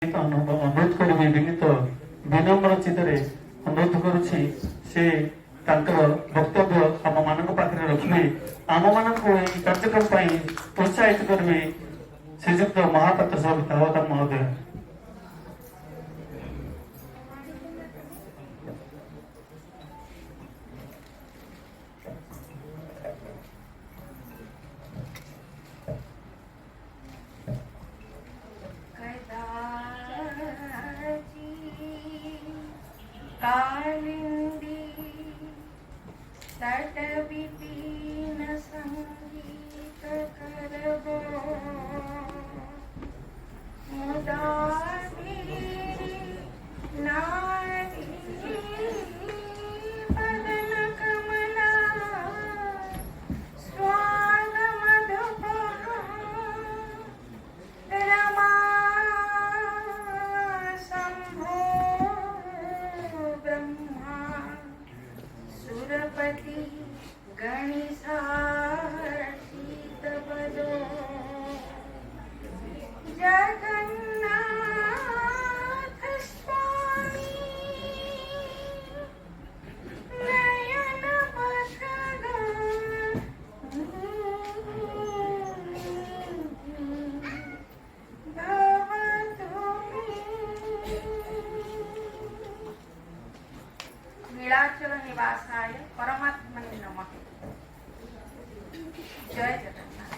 अनुरोध करी विनीत विनम्र चित्तरे अनुरोध करुछि से वक्तव्य आम मान पाखे रखिए आम मान कार्यक्रम प्रोत्साहित करेंगे श्रीजुक्त महापात्र सहित अवतार महोदय। कालिंदी तट विपीन संगीत करबो मुदारी नारी बदन कमला स्वांग मधुपहा रमा शंभो ब्रह्मा सुरपति गणेशार्चित बलो जगन्नाथ स्वामी नयन पथगा नीलाचल निवासाय परमात्मने नमः। जय जगन्नाथ।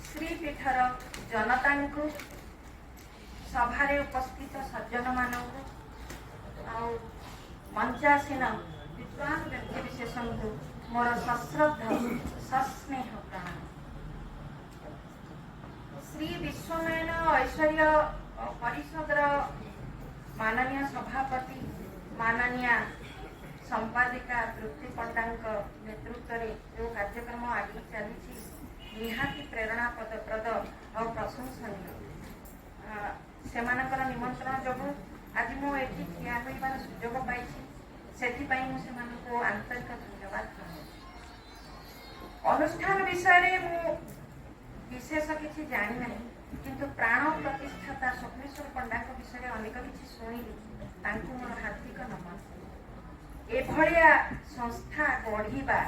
श्रीपीठर जनता को सभारे उपस्थित सज्जन मानक मंचासीन विद्वान व्यक्ति विशेष को मोर सश्रद्धा सस्नेह प्रणाम। श्री विश्वनयन ऐश्वर्य परिषदर माननीय सभापति माननीय संपादिका तृप्ति पंडा नेतृत्व में जो कार्यक्रम आगे चली निहाती प्रेरणाप्रद और प्रशंसनीय से निमंत्रण जो आज मुझे ठिया होबार सुजोग पाई से आंतरिक धन्यवाद। अनुष्ठान विषय मु विशेष किसी जानी ना किंतु प्राण प्रतिष्ठाता स्वप्नेश्वर पंडा विषय अनेक किसी शुणिली मोर हार्दिक नमन। एभलिया संस्था गढ़ा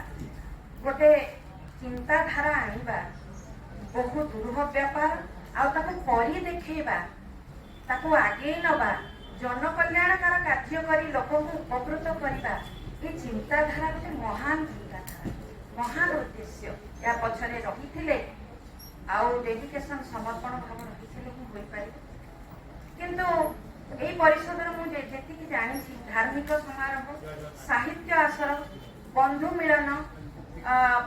गोटे चिंताधारा आनिबा बहुत दुरूह व्यापार आगे देखा आगे नवा जन कल्याणकार कार्य करी लोक उपकृत करवा ये चिंताधारा गोटे महान चिंताधारा महान उद्देश्य या पछरे रही डेडिकेशन समर्पण भाव रही किंतु यही परिषद मुझे जानी धार्मिक समारोह साहित्य आसर बंधु मिलन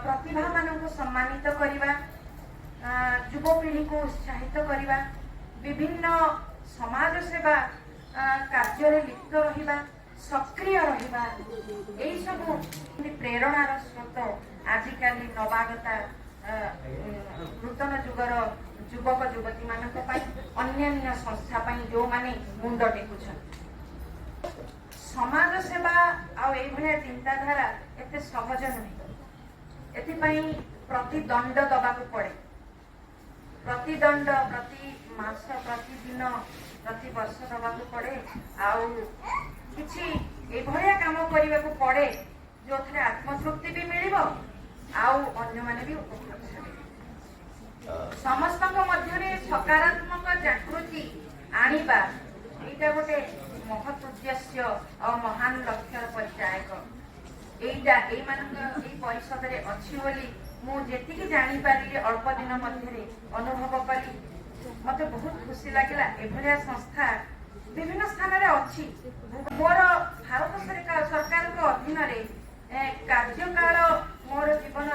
प्रतिभा मानक सम्मानित करवा युवपीढ़ी को उत्साहित करवा विभिन्न समाज सेवा कार्य लिप्त रहिबा सक्रिय रहिबा यही सब प्रेरणार स्रोत आजिकल नवागता नूतन जुगर युवक युवती मानक अन्य संस्था जो माने मुंड टेकुछन समाज सेवा आया चिंताधारा एते सहज नुहे। एथिपाई प्रतिदंड दबाकू पड़े प्रतिदंड प्रति मास प्रतिदिन प्रति वर्ष दबाकू पड़े किछि एभलिया काम करने को पड़े जो थे आत्मतृप्ति भी मिल अन्य माने भी उपकृत हेबे। समस्त मध्य सकारात्मक जागृति आनिबा एटा गोटे महत् उद्देश्य और महान लक्ष्य परिचायक एटा परिषद रे अच्छी बोली मुझे जानी पारि अल्प दिन मध्य अनुभव कली मते बहुत खुशी लगिला। एभलिया संस्था विभिन्न स्थान रे अच्छी मोर भारत सरकार अधीन कार्यकाल मोर जीवन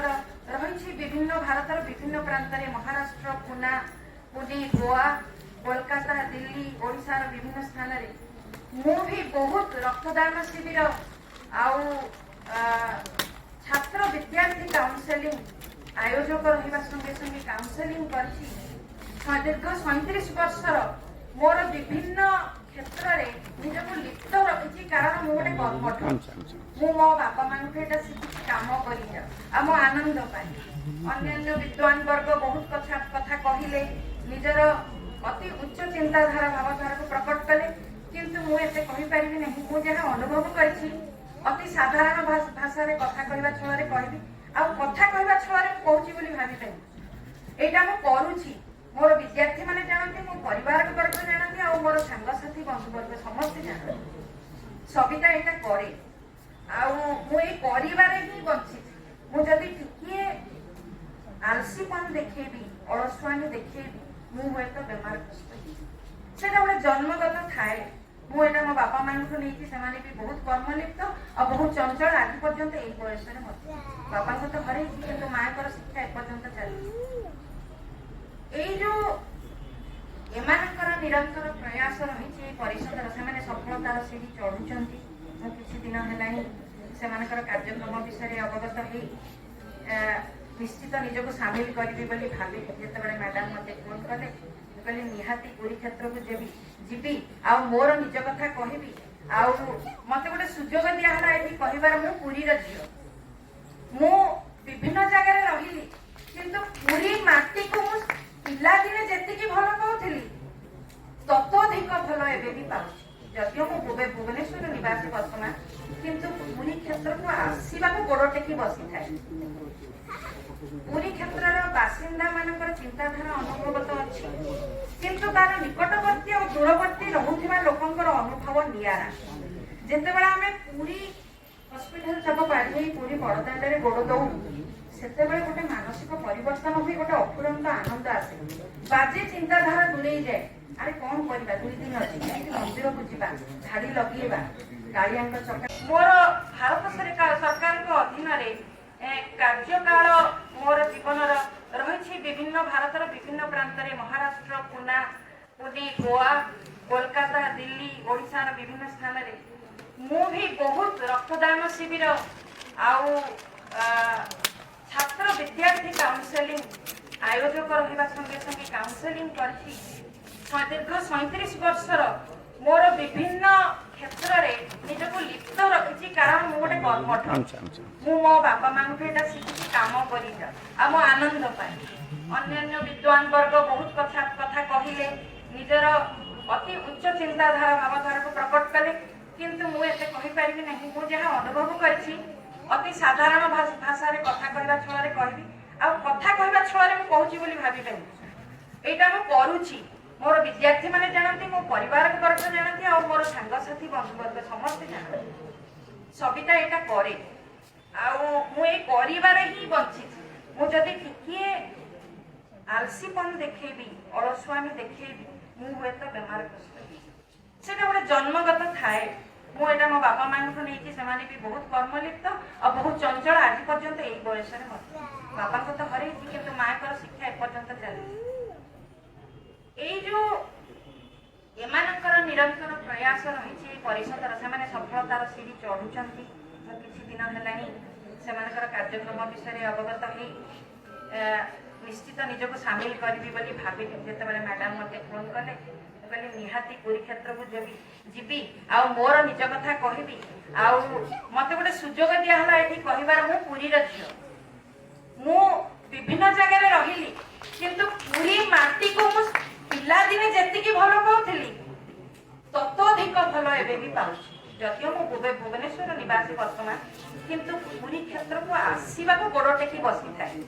रही विभिन्न भारत विभिन्न प्रांत महाराष्ट्र पुणे गोवा कोलकाता दिल्ली ओडिशार विभिन्न स्थान रे मु भी बहुत रक्तदान शिविर छात्र विद्यार्थी काउंसेलिंग आयोजक रहा संगे संगे काउंसेलिंग कर दीर्घ 37 वर्षर मोर विभिन्न क्षेत्र में निजक लिप्त रखी कारण मुझे कर्मठ मो बापा मान काम कर आनंद पाए अन्य विद्वान वर्ग बहुत कथा कहले निजर अति उच्च चिंताधारा भावधारा को प्रकट कले किंतु मु एते कहि परिबि नहीं मु जहा अनुभव करछि अति साधारण भाषा रे कथा कहबा छଳରେ कहबी आ कथा कहबा छଳରେ कहूची बोली भाबि एटा मु करूछि मोर विद्यार्थी माने जानती मो परिवार वर्ग जानती आ मोर संग साथी बंधु वर्ग समस्त जानती सविता एटा करे आ मु ए परिवारे ही बंची मु जदी टिके आलसीपन देखेबी अलसुआनी देखेबी मु होय तो बेमार सेटा गोटे जन्मगत थाए मु एटा मो बापा मानकु नेकी सेमाने भी बहुत कर्मलिप्त और बहुत चंचल आज पर्यंत एई बयस रे मते बापा को तो हरे किंतु मां कर शिक्षा ए पर्यंत चली एई जो एमानकर निरंतर प्रयास रही परिषद से सफलतार सीढ़ी चढ़ुंट मु किसी दिन है सेमानकर कार्यक्रम विषय अवगत हो निश्चित निजक सामिल करी बोली भावी जिते मैडम मत फोन कले कहली निहाती पुरी क्षेत्र को जीवी आ मोर निज कथा कहबी आ मत गोटे सुजोग दिहला ये कहबार मु पुरी झील मु विभिन्न जगह रही किंतु पुरी माटी को मु पिला दिने जेतिकी भल पाउथिली ततोधिक भल एबे भी पाउछि जदियो मु भुवनेश्वर निवासी वर्तमान किंतु पुरी क्षेत्र को आसीबा को गोड़ टेकी बसी थाए पुरी क्षेत्र बासिंदा मानकर चिंताधारा अनुभवगत अच्छी किंतु तार निकटवर्ती और दूरवर्ती रहुथिबा लोकंकर अनुभव नियारा जेतेबेला आमे पुरी हॉस्पिटल छक पाड़ी पुरी बड़दाण्ड गोड़ दौ सेतेबेले गोटे मानसिक परिवर्तन हुई गोटे अफुरंत आनंद आसे बाजे चिंताधारा दूरे जाए अरे कौन करवा 2 दिन अच्छी मंदिर को जीवा झाड़ी लगेवा गाड़िया चक्का मोर भारत सरकार अधीन कार्यकाल मोर जीवन रही विभिन्न भारतर विभिन्न प्रांत महाराष्ट्र पुणे गोवा कोलकाता दिल्ली ओडिशार विभिन्न स्थान मु भी बहुत रक्तदान शिविर आउ छात्र विद्यार्थी काउंसेलिंग आयोजक रहा संगे संगे काउंसेलिंग कर दीर्घ 37 वर्षर मोर विभिन्न क्षेत्र में निजक लिप्त रखी कारण मु गोटे कर्मठ मु मो बापा माँ शिखी कम कर आनंद पाए अन्य विद्वान वर्ग बहुत कथा कहले निजर अति उच्च चिंताधारा भावधारा को प्रकट कले किंतु मु एते कहि परिबि नहीं मु जहा अनुभव करछि अति साधारण भाषा रे कथा कहबा छଳରେ कहबी आ कथा कहबा छଳରେ मु कहूची बोली भाबी पई एटा मु करूछि मोर विद्यार्थी माने जानती मो परिवार वर्ग जानती आ मोर संग साथी बंधु वर्ग समस्त जानती सविता एटा करे आ मु ए परिवार ही बंची मु जदी टिके आलसीपन देखेबी अलसुआमी देखेबी मु होय तो बेमार सेटा गोटे जन्मगत थाए मु एटा मो बापा मां को नेकी सेमाने भी बहुत कर्मलिप्त और बहुत चंचल आज पर्यंत एई बयस रे मते बापा को तो हरे किंतु मां कर शिक्षा ए पर्यंत चली एई जो एमानकर निरंतर प्रयास रही परिषदर से सफलतार सीढ़ी चढ़ुंट मु किसी दिन है सेमानकर कार्यक्रम विषय अवगत हो निश्चित निजक सामिल करी बोली भावी जिते मैडम मत फोन कले कहली निहाती पुरी क्षेत्र को जीवी आ मोर निज कथा कहबी आ मत गोटे सुजोग दिहला ये कहबार मु पुरी झील मु विभिन्न जगह रही किंतु पुरी माटी को मु पिला दिने जेतिकी भल पाउथिली ततोधिक भल एबे भी पाउछि जदियो मु भुवनेश्वर निवासी वर्तमान किंतु पुरी क्षेत्र को आसीबा को गोड़ टेकी बसी थाए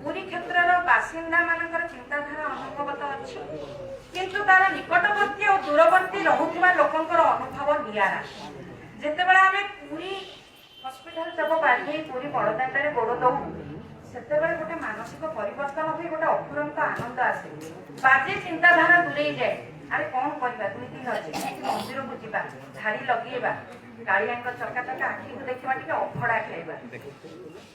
पुरी क्षेत्र बासिंदा मानकर चिंताधारा अनुभवगत अच्छी किंतु तार निकटवर्ती और दूरवर्ती रहुथिबा लोकंकर अनुभव नियारा जेतेबेला आमे पुरी हॉस्पिटल छक पाड़ी पुरी बड़दाण्ड गोड़ दौ सेतेबेले गोटे मानसिक परिवर्तन हुई गोटे अफुरंत आनंद आसे बाजे चिंताधारा दूरे जाए अरे कौन करवा 2 दिन अच्छी मंदिर को जीवा झाड़ी लगेवा गाड़िया चक्का चक्का आखि को देखा टे अभड़ा खाइबा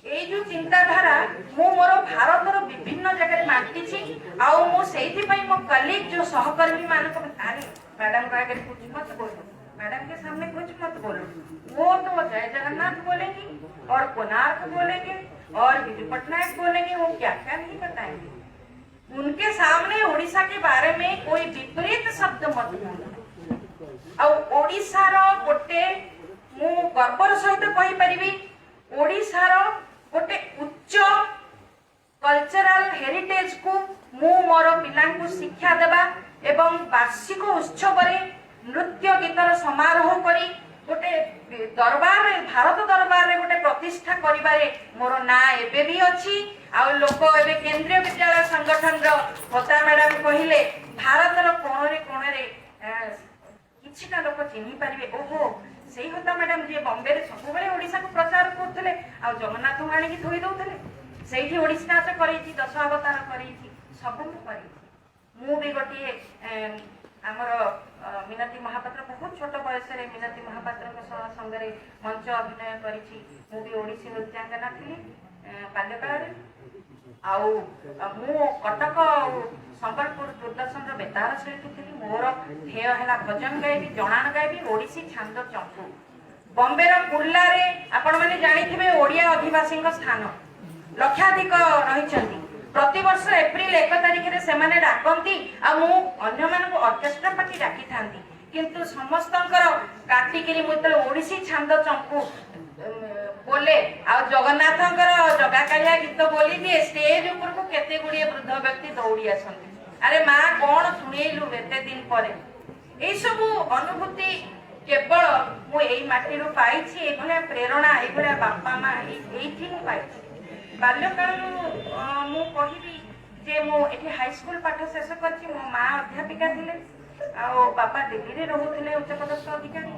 ये जो चिंताधारा मु मोर भारतर विभिन्न जगह बांटी आउ मु सेइथि पई मो कलीग जो सहकर्मी मानक अरे मैडम को आगे कुछ मत बोलो मैडम के सामने कुछ मत बोलो वो तो जय जगन्नाथ बोलेंगी और कोणार्क बोलेंगे और विजय पटनायक बोलेंगे वो क्या क्या नहीं बताएंगे उनके सामने ओडिशा के बारे में कोई विपरीत शब्द मत बोलो और ओडिशा रो गोटे मु गर्वर सहित कहि परिबी ओडिशा रो गोटे उच्च कल्चरल हेरिटेज को मु मोर पिलांकु शिक्षा देबा एवं वार्षिक उत्सव रे नृत्य गीतर समारोह करी गोटे दरबार रे भारत दरबार रे गोटे प्रतिष्ठा करिबारे मोर ना एबे भी अछि आ लोक एबे केंद्रीय विद्यालय संगठन रो होता मैडम कहिले भारत रो कोण रे किछिटा लोक चिन्हि पारिबे ओहो सेही होता मैडम जे बॉम्बे रे सब बेले ओडिसा को प्रचार करथले आ जगन्नाथ आनी की थोई दउथले सेठी ओडिसा नाच करैछि दश अवतार करैछि सब मु करैछि मु भी गोटे आमर मिनती महापात्र बहुत छोट बयस रे मिनती महापात्र संगे मंच अभिनय करिछि मु भी ओडिसी नृत्यांगना थिली बाल्यकाल रे आउ मु कटक संबलपुर दूरदर्शन रो बेतार शिल्पी थिली मोर ध्येय हैला भजन गाइबी जणान गाइबी ओडिसी छांद चंपू बॉम्बे रो कुर्ला रे आपण माने जानिथिबे ओडिया अधिवासी स्थान लक्षाधिक रहिछंती प्रति वर्ष एप्रिल 1 तारिख रे सेमाने डाकंती आ मु अन्य मानको ऑर्केस्ट्रा पार्टी डाकी थांती किंतु समस्तंकर काटी किरी मुतल ओडिसी छांद चंपू बोले आ जगन्नाथंकर जगा कालिया गीत बोली दिए स्टेज ऊपर को केते गुडी वृद्ध व्यक्ति दौड़ी आसंती अरे मां कोन सुनेइलु एते दिन परे ए सब अनुभूति केवल मु एई माटी रो पाइछि ए भले प्रेरणा ए भले बापा मां एइथि मु पाइछि बाल्यकाल मु कहिबी जे मु एठी हाई स्कूल पाठ शेष करछि मो मां अध्यापिका थिले आ बापा दिल्ली रे रहुथिले उच्च पदस्थ अधिकारी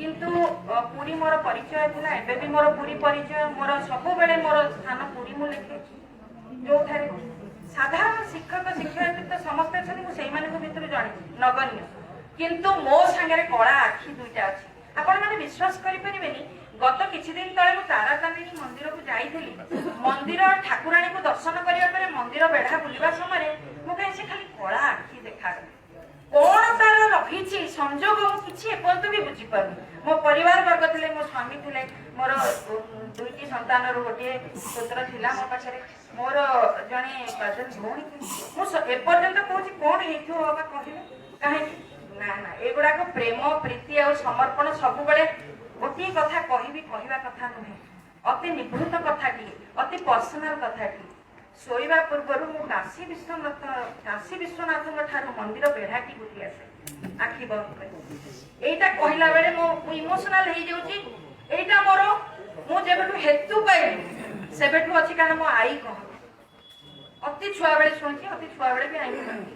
किंतु पुरी मोर परिचय थिला एबे भी मोर पुरी परिचय मोर सब बेले मोर स्थान पुरी मु लिखे जो थारे साधारण शिक्षक शिक्षयित्री तो समस्त अछन मु सेई माने को भितर जानि नगण्य किंतु मो संगे कला आखि दुईटा अछि आपण माने विश्वास करि परिबेनी गत किछि दिन तळे मु तारातारिणी मंदिर को जाईथिली मंदिर ठाकुराणी को दर्शन करिया परे मंदिर बेढा बुलिबा समय मु कहि से खाली कला आखि देखा कोन तार रखिछि संजोग मु किछि एपर्यंत भी बुझी पारु मो परिवार वर्ग थिले मो स्वामी थिले मोर दुईटी संतान रो गोटे पुत्र थिला मो पाछरे मोर जणे कजन भौणी मु एपर्यंत कहछि कोन हेथो बाबा कहिले काहे ना ना एगुडा को प्रेम प्रीति और समर्पण सब बेले गोटे कथा कहवा कथा नुहे अति निभृत कथाटी अति पर्सनाल कथाटी शोवा पूर्व मु काशी विश्वनाथ ठारू मंदिर बेढ़ाटी गुटी आसे आखि बंद कर एटा कहला बेले मो इमोशनल हे जाउची एटा मोर मु जेबेटु हेतु पाइली सेबेटु अछि कारण मो आई कह अति छुआ बेले सुनछि अति छुआ बेले भी आई कहंती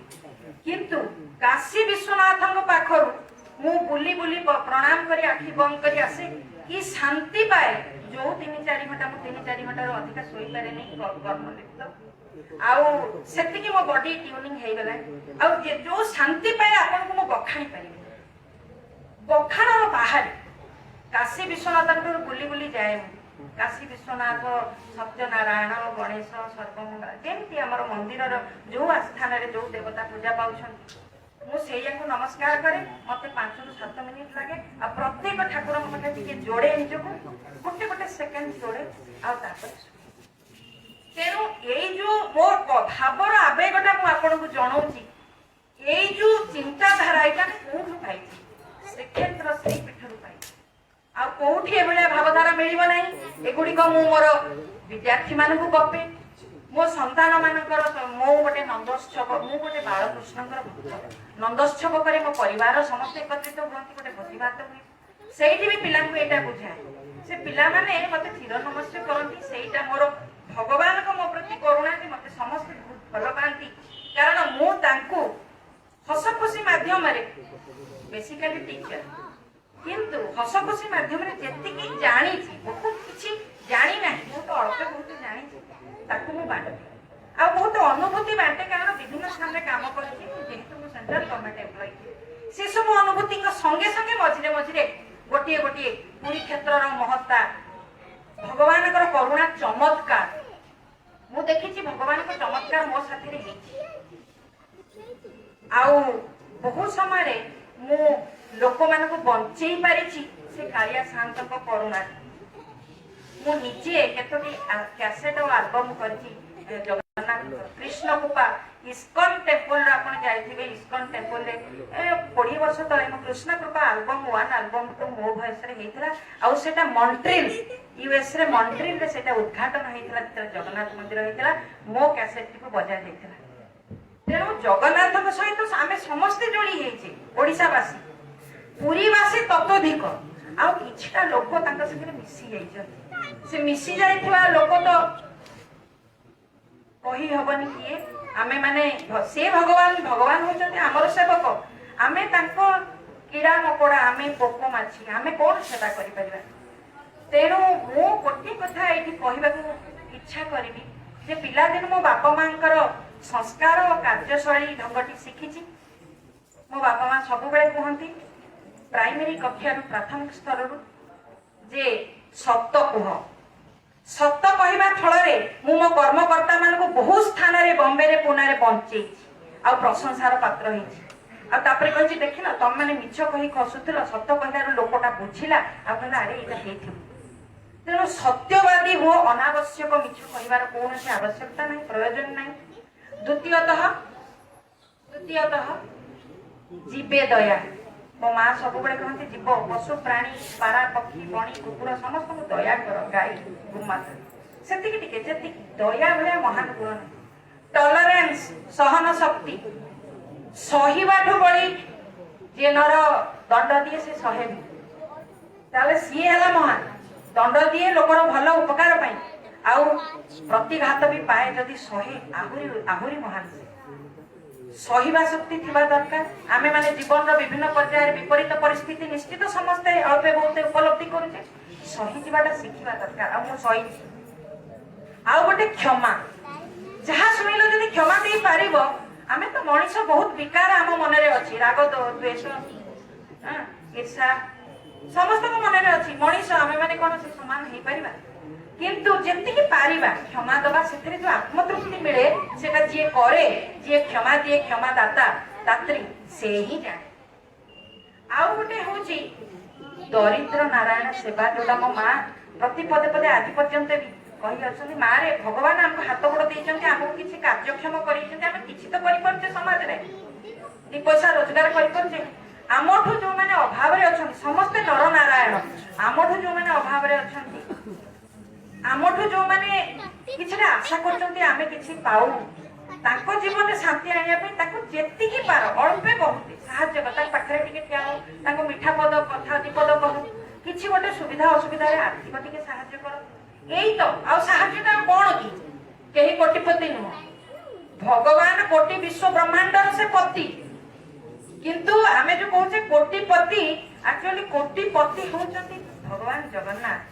किंतु काशी विश्वनाथ पाखरु मु बुली बुली प्रणाम करी आखि बंद करी आसे कि शांति पाए जो 3-4 घंटा मु 3-4 घंटा रो अधिक सोई पारे नै कर्म लिप्त आउ सेति कि मो बॉडी ट्यूनिंग हे गला आउ जे जो शांति पाए आपन को मु बखाणी पारी बखाण रो बाहर काशी विश्वनाथ को बुली बुली जाए काशी विश्वनाथ सत्यनारायण गणेश सर्वमंगल जेमती हमर मंदिर रो जो स्थान रे जो देवता पूजा पाउछन मु सेया को नमस्कार करे मते 5 रु 7 मिनिट लागे आ प्रत्येक ठाकुर मते टिके जोड़े निज को गोटे गोटे सेकंड जोड़े आ तापर तेरो एई जो मोर भावर आवेगटा मु आपन को जणाउची एई जो चिंता धारा एटा कोठु पाइछि से क्षेत्र से पिठरु पाइछि आ कोठी एबेले भावधारा मिलिबो नै एगुडी को मु मोर विद्यार्थी मान को गपे मो संतान मानकर मो गोटे नंदोत्सव मु गोटे बालकृष्णकर नंदोत्सव करे मो परिवार समस्त एकत्रित हुअନ୍ତି गोटे भोजिभात हुए सेठी भी पिला को एटा बुझाए से पिला माने मते चिर नमस्ते करନ୍ତି सेटा मोर भगवान को मो प्रति करुणा कि मते समस्त बहुत भलो पांती कारण मु तांको हस खुशी माध्यम रे बेसिकली टीचर किंतु हस खुशी माध्यम रे जेति कि जानि छी बहुत किछि जानि नाही बहुत अल्प बहुत जानि छी ताकू मु बाटे आ बहुत अनुभूति बाटे कारण विभिन्न स्थान रे काम करछि जेहेतु मु सेंट्रल गवर्नमेंट एम्प्लॉय से सब अनुभूति को संगे संगे मझिरे मझिरे गोटिए गोटिए पुरी क्षेत्र रो महत्ता भगवान कर करुणा चमत्कार मु देखिछि भगवान को चमत्कार मो साथी रे हिछि आउ बहुत समय रे मु लोक मान को बंचेई पारिछि से कालिया शांत को करुणा मु निजे केतोटी कैसेट और एल्बम करछि कृष्ण कृपा इस्कन टेम्पल आपण जाइथिबे इस्कन टेम्पल रे 20 वर्ष तले मो कृष्ण कृपा एल्बम 1 एल्बम 2 मो वॉइस रे हेतला आ सेटा मॉन्ट्रियल यूएस रे मॉन्ट्रियल रे सेटा उद्घाटन हेतला जगन्नाथ मंदिर हेतला मो कैसेट को बजा जाइथिला तेणु जगन्नाथ को सहित आमे समस्त जोड़ी हेछि ओडिसावासी पुरीवासी तत्वधिक आ किछटा लोक तांका संगे मिसी जाइछन से मिसी जाइथिबा लोक तो कही हबनी किए आमे माने से भगवान भगवान होचंती हमर सेवक आमे तांको कीड़ा मकोड़ा आमे पोको माछी आमे कोन सेवा करि परिबा तेणु मो गोटे कथा एठी कहबाकू इच्छा करिबी जे पिला दिन मो बापा मांकर संस्कार और कार्यशैली ढंगटी शिखिची मो बापा मां सब बेले कहंती प्राइमरी कक्षा प्राथमिक स्तर जे सत्य कुह सत्य कहवा फल मु मो कर्मकर्ता मान बहुत स्थान रे बॉम्बे रे पुणे रे पहुंचे आ प्रशंसार पात्र होती देख ना तुम मैंने मिछ कही खसुल सत्य कहलार लोकटा बुझिला आ कहला अरे ये हेतु तेणु सत्यवादी हो अनावश्यक मिछ कहबार कौन आवश्यकता नहीं प्रयोजन नहीं द्वितीयतः जीवे दया मो माँ सब बड़े कहते जीव पशु प्राणी पारा पक्षी बणी कुकुर समस्त दया कर गाई गोमाता से दया भाया महान गुण टलरेन्स सहन शक्ति सहीबाठू बड़ी जे नर दंड दिए से सहे ताले सी है महान दंड दिए लोकर भल उपकार पाई आउ प्रतिघात भी पाए जदि सहे आहुरी आहुरी महान सहीबा शक्ति थिबा दरकार आमे माने जीवन रो विभिन्न पर्याय विपरीत परिस्थिति निश्चित समस्त अल्पे बहुत उपलब्धि करूचे सही जीवाटा शिखिबा दरकार आ मु सही आ गोटे क्षमा जहा सुनिलो जदि क्षमा दे पारिबो आमे तो मनीष बहुत विकार आम मन रे अछि राग द्वेष ईर्षा समस्त मन रे अछि मनीष आमे माने कोन से समान हे परिबा किंतु जेति की पारिबा क्षमा दबा सेतरे जो आत्मतृप्ति मिले सेटा जे करे जे क्षमा दिए क्षमा दाता दात्री से ही जाने आउ गोटे होची दरिद्र नारायण सेवा जोटा मो माँ प्रति पदे पदे आज पर्यंत भी कही अछंती माँ रे भगवान हमको हाथ गोड़ देइछंती हमको किछि कार्यक्षम करिछंती हम किछि तो करि परछे समाज रे दी पैसा रोजगार करि परछे आमठु जो माने अभाव रे अछंती समस्त नर नारायण आमठु जो माने अभाव रे अछंती आमठु जो माने किछटा आशा करछंती आमे किछि पाऊ ताको जीवन में शांति आनिया पे ताको जेति की पार अल्पे बहुत साहाय्य करता पाखरे टिके ठिया हो ताको मीठा पद कथा दि पद कहू किछि गोटे सुविधा असुविधा रे आर्थिक टिके साहाय्य कर एई तो आ साहाय्य ता कोन की केही कोटिपति न भगवान कोटि विश्व ब्रह्मांडर से पति किंतु आमे जो कहूचे कोटिपति एक्चुअली कोटिपति होचंती भगवान जगन्नाथ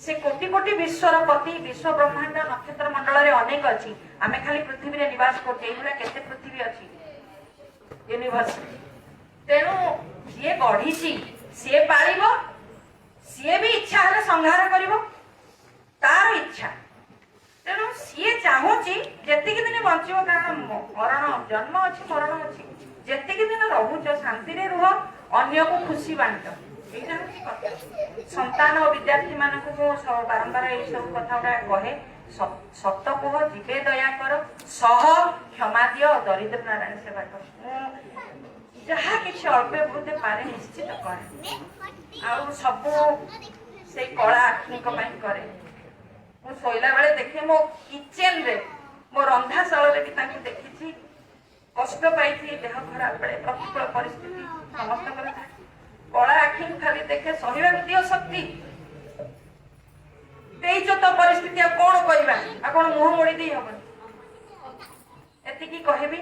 से कोटि कोटि विश्वर पति विश्व ब्रह्मांड नक्षत्र मंडल रे अनेक अछि आमे खाली पृथ्वी रे निवास करते एहुला केते पृथ्वी अछि यूनिवर्स तेनु जे गढीची से पारिबो से भी इच्छा हले संहार करिवो तार इच्छा तेनु से चाहूची जेति के दिन बंचिबो कारण मरण जन्म अछि मरण अछि जेति के दिन रहूचो शांति रे रहो अन्य को खुशी बांटो संतान और विद्यार्थी मान को बारंबार ये सब कथा कहे सत्य कह जीवे दया कर सह क्षमा दियो दरिद्र नारायण सेवा कर जहा किसी अल्पे बहुत पारे निश्चित करे आ सब से कला आखिक करे मु शोला बेले देखे मो किचेन रे मो रंधाशाल रे भी देखी कष्ट पाई देह खराब बेले प्रतिकूल परिस्थिति समस्त कला आखि खाली देखे सहवा दियो शक्ति तेज तो परिस्थिति कौन करवा आपण मुह मोड़ी दे हबन एतिकी कहबी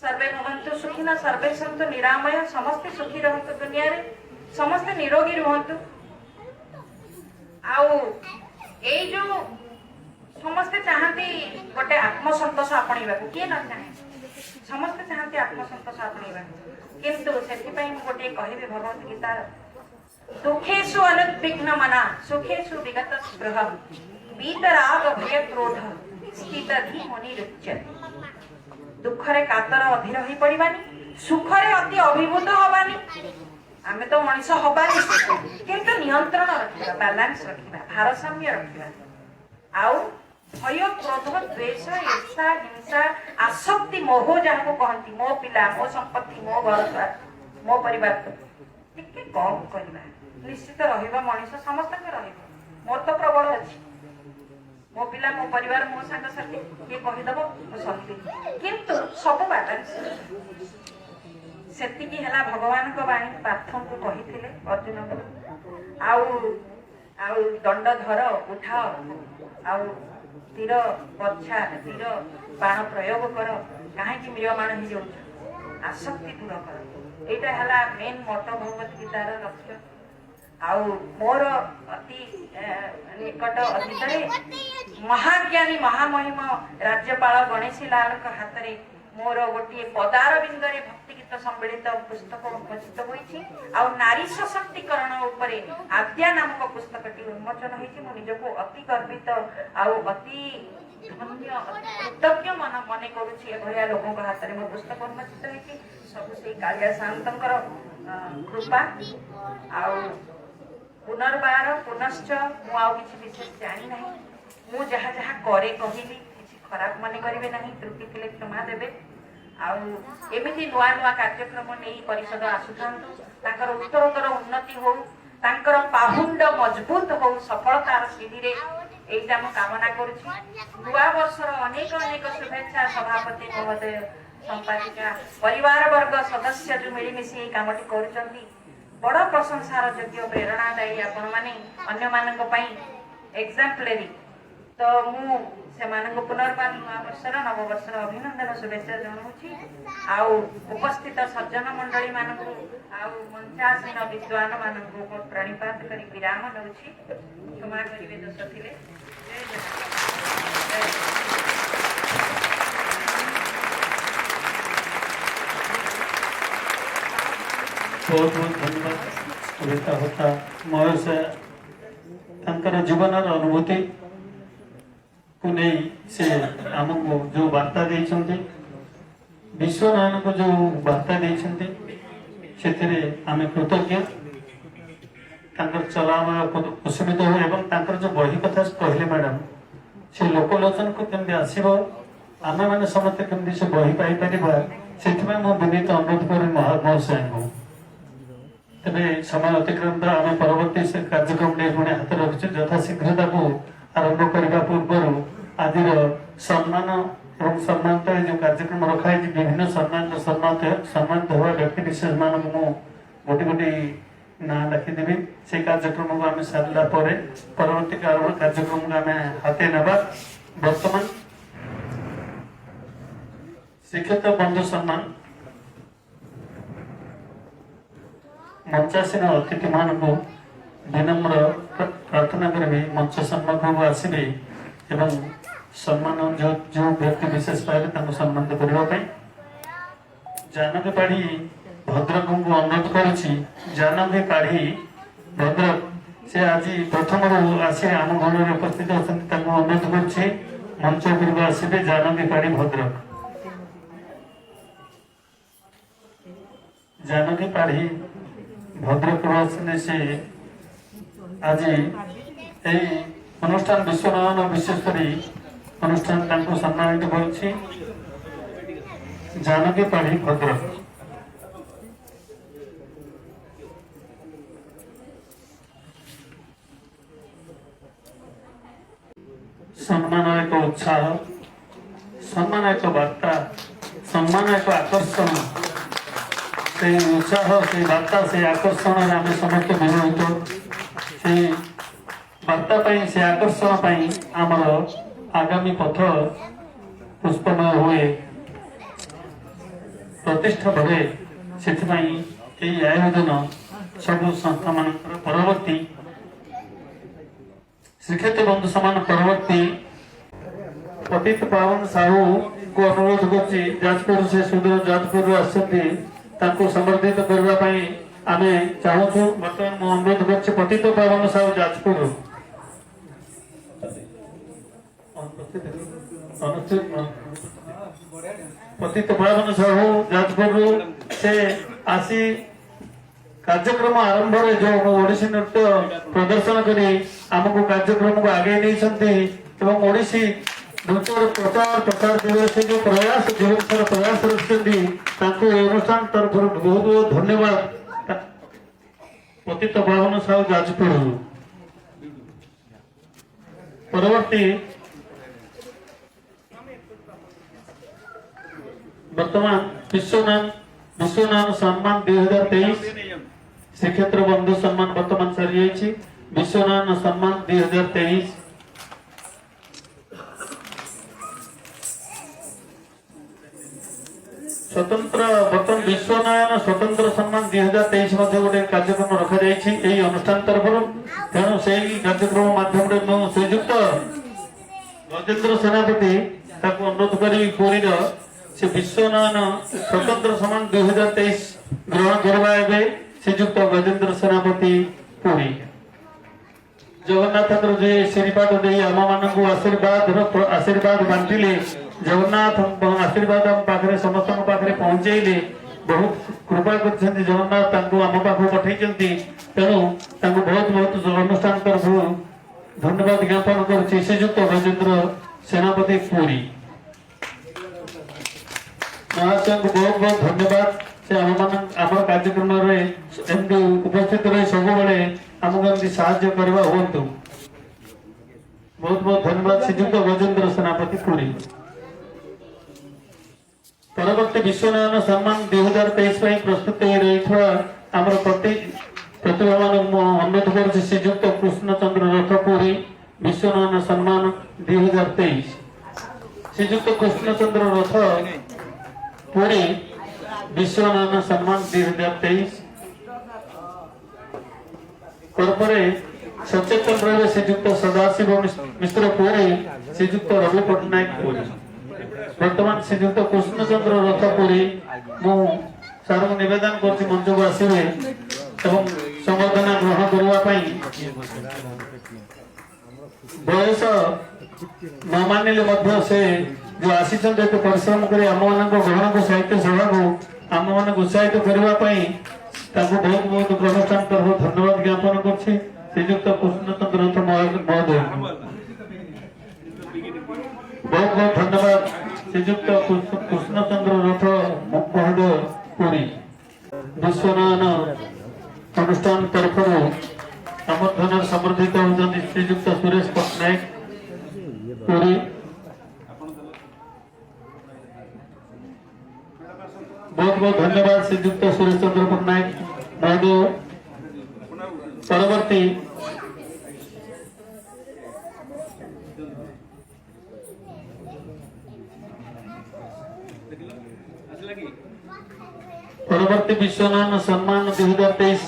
सर्वे भवन्तु सुखिना सर्वे सन्तु निरामय समस्त सुखी रहतु दुनिया रे समस्त निरोगी रहतु आउ ए जो समस्त चाहती गोटे आत्मसंतोष आपणेबा किए न चाहे समस्त चाहती आत्मसंतोष आपणेबा किंतु से गोटे कहबी भगवत गीतार दुखेशु अनुद्विग्न मना सुखेशु विगत स्पृह वीतराग भय क्रोध स्थित धीमनि रुच्यते दुख रे कातर अधीर होई पड़िबानी सुख रे अति अभिभूत हबानी आमे तो मनीष हबानी किंतु नियंत्रण रखिबा बैलेंस रखिबा भारसाम्य रखिबा आउ भय क्रोध द्वेष ईर्षा हिंसा आसक्ति मोह जहाँ कहती मो पिला मो संपत्ति मो घर द्वार मो परिवार टिके कम करवा निश्चित रहिबा मनीष समस्त मोर तो प्रबल अच्छी मो पिला मो परिवार मो सांगसाथी किए कहीदेव सही किंतु सब बालांस सेतिकी हला भगवान को बाणी पार्थन को कही अर्जुन को आउ दंड धर उठाओ आउ तीर बच्छा तीर बाण प्रयोग कर कहीं म्रियमाण हो आसक्ति दूर कर यहाँ हला मेन मोटो भगवत गीतार लक्ष्य आउ मोर अति निकट अतीत महाज्ञानी महामहिम राज्यपाल गणेशी लाल हाथ में मोर गोटे पदार बिंदरे भक्ति गीत सम्मिलित पुस्तक उन्मोचित होती आ नारी सशक्तिकरण उपरे आद्या नामक पुस्तकटी उन्मोचन होती मु निजको अति गर्वित आउ अति धन्य कृतज्ञ मन मन करुच्ची एभलिया लोकों हाथ में मो पुस्तक उन्मोचित होती सब से कालिया शांतर कृपा आउ पुनर्बार पुनश्च मु आउ किछि विशेष जानी नहीं मु जहा जहा करे कहली किछि खराब मन करिवे नहीं त्रुटि थिले क्षमा देबे आउ एमिति नुआ नुआ कार्यक्रम नहीं परिषद आसुथांतु ताकर उत्तरोत्तर उन्नति हो ताकर पाहुंड मजबूत हो सफलतार सीढ़ी रे एटा मु कामना करूछि नुआ वर्षर अनेक अनेक शुभेच्छा सभापति महोदय संपादिका परिवार वर्ग सदस्य जो मिलिमिशि कामटी करूचंती बड़ प्रशंसार योग्य प्रेरणादायी आपण माने अन्य मानक पई एग्जाम्पलरी तो मु से मानक पुनर्बार नववर्षर नववर्षर अभिनंदन शुभेच्छा जनाऊछि आउ उपस्थित सज्जन मंडली मानक आउ मंचासीन विद्वान मानक को प्रणिपात करी विराम नउछि क्षमा करिवे दोष थिले बहुत बहुत धन्यवाद कविता होता मोर से जीवन अनुभूति को नहीं से आमको जो वार्ता देइछन्ति विश्वनायन को जो वार्ता देइछन्ति सेथिरे आमे कृतज्ञ तांकर चलावा असुविधा हो एवं तांकर जो बही कथा कहले मैडम से लोकलोचन को केमती आसीबो आमे माने समस्त केमती से बही पाई परिबा सेथिमे मो विनीत अनुरोध करी महाशय को तेरे समय अतिक्रम द्वारा आम परवर्ती से कार्यक्रम पुणी हाथ रखी यथाशीघ्र आरंभ करने पूर्व आज सम्मान और सम्मान जो कार्यक्रम रखाई विभिन्न सम्मानित हुआ व्यक्ति विशेष मान गोटे गोटे ना डाकीदेवी से कार्यक्रम को आम सारा परवर्ती कार्यक्रम को आम हाथे नवा बर्तमान शिक्षित बंधु सम्मान मंचासीन अतिथि मान को विनम्र प्रार्थना करेंगे मंच सम्मुख को आसवे एवं सम्मान जो जो व्यक्ति विशेष पाए सम्मानित करने जानवी पाढ़ी भद्रक को अनुरोध करुच्ची जानवी पाढ़ी भद्रक से आज प्रथम आसी आम घर उपस्थित अच्छा अनुरोध करुच्ची मंच उपरको आसवे जानवी पाढ़ी भद्रक जानवी पाढ़ी भद्रक से आज अनुष्ठान विश्वनायन विशेषकर अनुष्ठान सम्मानित करुच्ची जानवी पाढ़ी भद्रक सम्मान एक उत्साह सम्मान एक वार्ता सम्मान एक आकर्षण से उत्साह से वार्ता से आकर्षण आम समस्त विरोहित से वार्ता से आकर्षण आमर आगामी पथ पुष्पमय हुए प्रतिष्ठा बढ़े से आयोजन सब संस्था मान परवर्ती श्रीक्षेत्र बंधु समान परवर्ती पतित पावन साहू को अनुरोध करछि जाजपुर से सुदूर जाजपुर आसछन्ति ताको समर्पित करबा पई आमे चाहूछु बर्तमान मो अनुरोध करछि पतित पावन साहू जाजपुर पतित पावन साहू जाजपुर से आसी कार्यक्रम आरंभ जो ओडिसी नृत्य प्रदर्शन करी आमको कार्यक्रम को आगे नहीं एवं ओडिसी नृत्यर प्रचार प्रसार दिवस से जो प्रयास जीवन सारा प्रयास रखते अनुष्ठान तरफ बहुत बहुत धन्यवाद। पतित पावन साहु जाजपुर परवर्ती वर्तमान विश्वनाथ सम्मान 2023 श्रीक्षेत्र बंधु सम्मान वर्तमान सरी विश्वनाथ सम्मान 2023 स्वतंत्र बर्तमान विश्वनायन स्वतंत्र सम्मान 2023 गोटे कार्यक्रम रखा जाए अनुष्ठान तरफ तेणु से कार्यक्रम माध्यम श्रीजुक्त गजेन्द्र सेनापति अनुरोध करी पुरीर से विश्वनायन स्वतंत्र सम्मान 2023 ग्रहण करवा श्रीजुक्त गजेन्द्र सेनापति पुरी जगन्नाथ जी श्रीपाद दे आम मान आशीर्वाद बांटिले जगन्नाथ आशीर्वाद आम पाखे समस्त पाखे पहुंचेले बहुत कृपा कर जगन्नाथ आम पाख पठे तेणु बहुत बहुत अनुष्ठान तरफ धन्यवाद ज्ञापन कर श्रीजुक्त गजेन्द्र सेनापति पुरी महाशय को बहुत बहुत धन्यवाद से आम कार्यक्रम उपस्थित रही सब आमको साहाय्य करवा हूँ बहुत बहुत धन्यवाद श्रीजुक्त गजेन्द्र सेनापति पुरी परवर्ती विश्वनायन सम्मान 2023 प्रस्तुत रही आमर प्रतिभा अनुरोध कर श्रीजुक्त कृष्णचंद्र रथपुरी विश्वनायन सम्मान 2023 श्रीजुक्त कृष्णचंद्र रथपुरी विश्वनायन सम्मान 2023 सचेतन रहे श्रीजुक्त सदाशिव मिश्र पुरी श्रीजुक्त रवि पट्टनायक पुरी वर्तमान श्रीजुक्त कृष्णचंद्र रथपुरी मु सार निवेदन कर मंच को आसवे एवं संबर्धना ग्रहण करने बयस न मानिले से जो आसी परिश्रम कर आम मान ग्रहण को साहित्य सभा को आम मान उत्साहित करने बहुत बहुत अनुष्ठान तरफ धन्यवाद ज्ञापन कर श्रीजुक्त कृष्णचंद्र रथ महोदय बहुत बहुत धन्यवाद श्रीजुक्त कृष्णचंद्र रथ महोदय पुरी विश्वनायन अनुष्ठान तरफ आमंत्रण समर्थित होती श्रीजुक्त सुरेश पट्टनायक पुरी बहुत बहुत धन्यवाद श्रीजुक्त सुरेश चंद्र पट्टनायक महोदय परवर्ती परवर्ती विश्वनायन सम्मान 2023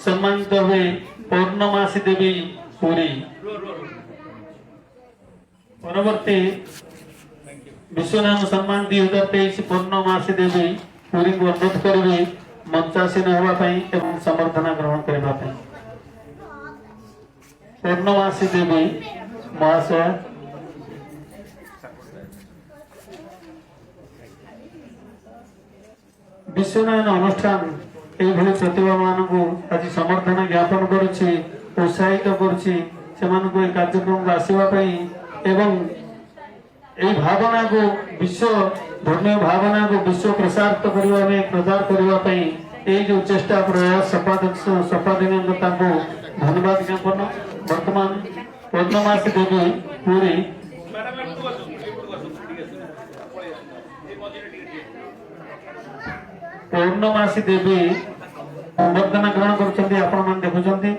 सम्मानित हुए पौर्णमासी देवी पुरी परवर्ती विश्वनायन सम्मान 2023 पौर्णमासी देवी पुरी को अनुरोध करेंगे मंचासीन होगापाई एवं समर्थना ग्रहण करने पौर्णमासी देवी महाशय विश्वनायन अनुष्ठान ये प्रतिभा मान को आज समर्थना ज्ञापन करुच्ची उत्साहित करुच्ची कार्यक्रम को आसवाई एवं ये भावना को विश्व धर्मीय भावना को विश्व प्रसारित प्रचार करने ये जो चेष्टा प्रयास संपादक धन्यवाद ज्ञापन वर्तमान पौर्णमासी देवी पुरी पौर्णमासी देवी संबर्धना ग्रहण कर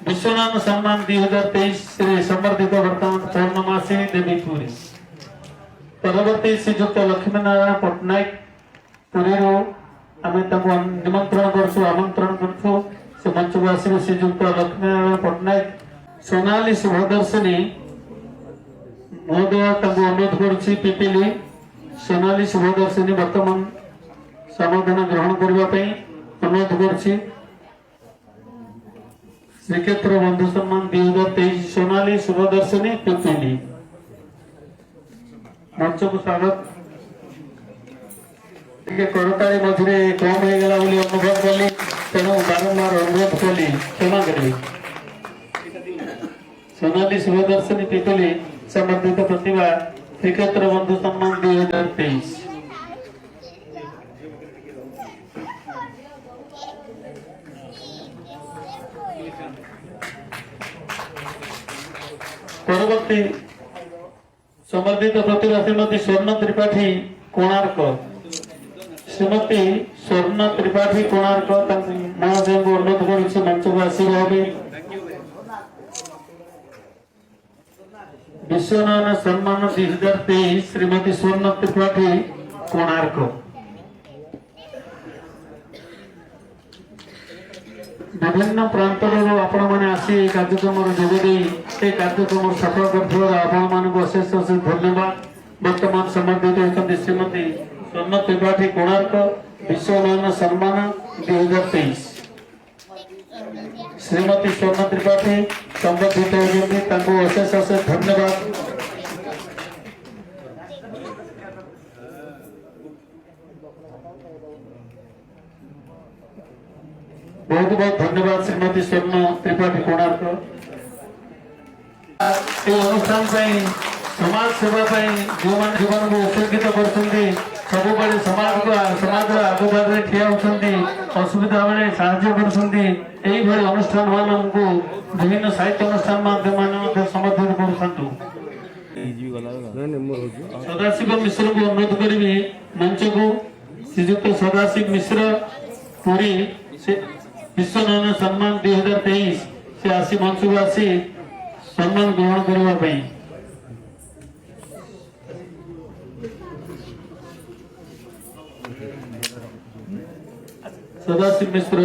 विश्वनायन सम्मान 2023 से संबर्धित वर्तमान पौर्णमासी देवी पुरी परवर्ती श्रीजुक्त लक्ष्मीनारायण पट्टनायक पुरी आम निमंत्रण करमंत्रण कर मंच को आसवे श्रीजुक्त लक्ष्मीनारायण पट्टनायक सोनाली शुभदर्शिनी महोदय अनुरोध कर पिपिली सोनाली शुभदर्शिनी वर्तमान संबर्धना ग्रहण करने अनुरोध कर श्रीक्षेत्र बंधु सम्मान 2023 सोनाली शुभदर्शिनी पिपिली मंच को स्वागत करताली मझे कम होगा अनुभव कली तेणु बारंबार अनुरोध कली क्षमा करी सोनाली शिवदर्शनी पिपली समर्पित प्रतिभा श्रीक्षेत्र बंधु सम्मान 2023। परवर्ती समर्पित प्रतिभा श्रीमती स्वर्ण त्रिपाठी कोणार्क। श्रीमती स्वर्ण त्रिपाठी कोणार्क महाशय को अनुरोध कर मंच को आसीन होगी। विश्वनारायण सम्मान 2023 श्रीमती स्वर्ण त्रिपाठी कोणार्क। विभिन्न प्रांत आपण मैंने आसी कार्यक्रम जोगदे कार्यक्रम सफल कर अशेष अशेष धन्यवाद। वर्तमान समर्पित होती श्रीमती स्वर्ण त्रिपाठी कोणार्क विश्वनारायण सम्मान 2023। श्रीमती स्वर्ण त्रिपाठी संबंधित होती अशेष अशेष धन्यवाद। बहुत बहुत धन्यवाद श्रीमती स्वर्ण त्रिपाठी कोणार्क। अनुष्ठान समाज सेवा जो मैंने जीवन को उत्सर्गित कर समाज आगुबार ठिया होती असुविधा बेले साहाय्य कर अनुष्ठान मान को विभिन्न साहित्य अनुष्ठान माध्यम समर्थित कर। सदाशिव मिश्र को अनुरोध करी मंच को श्रीजुक्त सदाशिव मिश्र पुरी विश्वनारायण सम्मान 2023 से आसी मंच को आसी सम्मान ग्रहण करने। सदाशिव मिश्र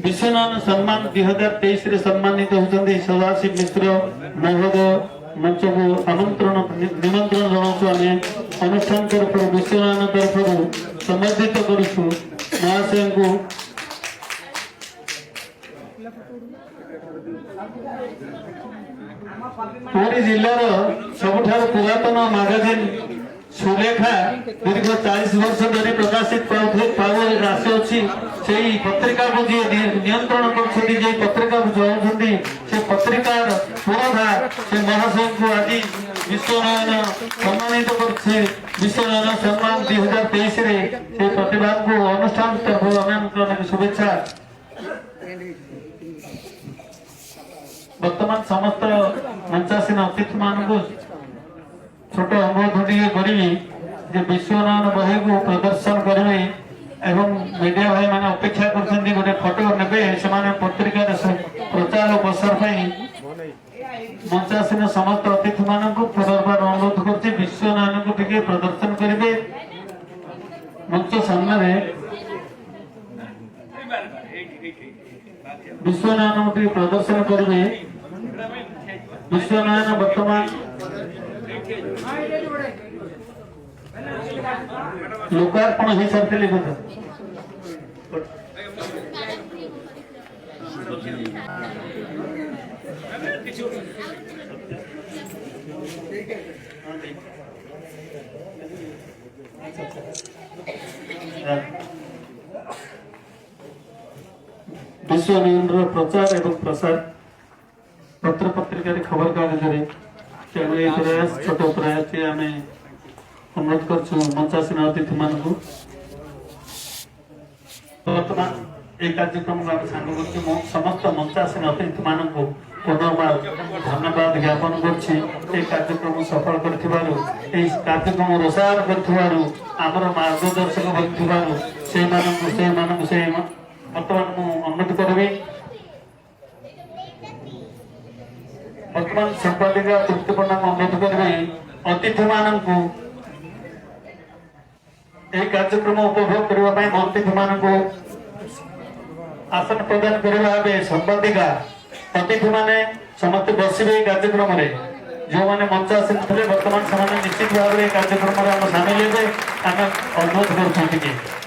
विश्वनारायण सम्मान 2023 रे सम्मानित होती सदाशिव मिश्र महोदय मंच को आमंत्रण निमंत्रण जनाऊँ। आम अनुष्ठान तरफ विश्वनारायण तरफ समर्पित करूँ महाशय को। पुरी जिलार सबुठार पुरातन मैगजीन सुलेखा दीर्घ 40 वर्ष धरी प्रकाशित राशि अच्छी से पत्रिका को जी नियंत्रण कर पत्रिका को चलाउछंती से पत्रिकार पुरोधा से महाशय को आज विश्वनारायण सम्मानित कर विश्वनारायण सम्मान 2023 रे से प्रतिभा को अनुष्ठान तरफ शुभेच्छा। वर्तमान समस्त मंचासीन अतिथि मान को छोट अनुरोध करी विश्वनारायण बही को प्रदर्शन करेंगे एवं मीडिया भाई मैंने अपेक्षा कर गोटे फोटो ने से पत्रिकार प्रचार और प्रसार मंचासीन समस्त अतिथि मान को पुनर्बार अनुरोध कर विश्वनारायण को टिके प्रदर्शन करेंगे। मंच सामने विश्वनारायण को प्रदर्शन करेंगे। विश्वनारायण वर्तमान लोकार्पण हो सारी बोध विश्वनारायण प्रचार एवं प्रसार पत्र पत्रिका खबर कागज प्रयास छोट प्रयास आम अनुरोध कर मंचासीन अतिथि मान को वर्तमान एक कार्यक्रम सांग कर समस्त मंचासीन अतिथि मान को पुनर्बार धन्यवाद ज्ञापन कर कार्यक्रम सफल कर कार्यक्रम रसायन कर मार्गदर्शक वर्तमान अनुरोध करी। वर्तमान संपादिका तृप्तिपन्ना अनुरोध करी अतिथि मान को कार्यक्रम उपभोग करने अतिथि मान को आसन प्रदान करने संपादिका अतिथि माने समस्त बसवे कार्यक्रम जो मैंने मंचासीन थे वर्तमान से निश्चित भाव में कार्यक्रम सामिल हे अनुरोध कर।